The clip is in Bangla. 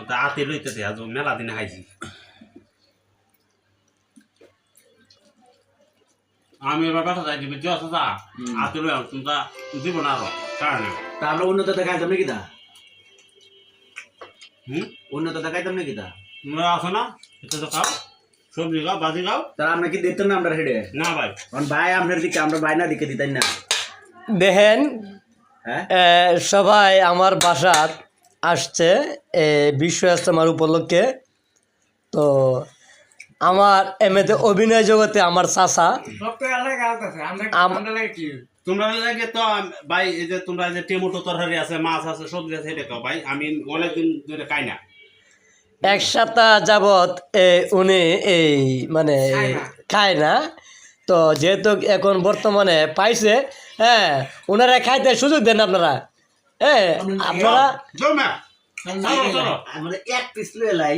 তা আতে লইতেছে আজ মেলা দিনে খাইছি আমি এবার কথা যাই দিবি যা যা আতে লই তোমরা দিব না আরো কারণে তা আমরা উন্নত দেখাইতাম নাকি তা হুম উন্নত দেখাইতাম নাকি তা তোমরা আসো না এটা তো খাও সবজি খাও বাজি খাও তারা আমরা কি দেখতাম না আমরা হেডে না ভাই কারণ ভাই আপনার দিকে আমরা ভাই না দিকে দিতাম না দেখেন হ্যাঁ সবাই আমার বাসাত আসছে বিশ্ব ইজতেমার উপলক্ষে তো আমার এমনিতে অভিনয় জগতে আমার চাচা তোমরা লাগে তো ভাই এই যে তোমরা যে টেমোটো তরকারি আছে মাছ আছে সবজি আছে এটা খাও ভাই আমি অনেকদিন ধরে খাই না এক সপ্তাহ যাবৎ উনি এই মানে খায় না তো যেহেতু এখন বর্তমানে পাইছে হ্যাঁ ওনারা খাইতে সুযোগ দেন আপনারা হ্যাঁ আপনারা জমা আমরা এক পিস লয়ে লাই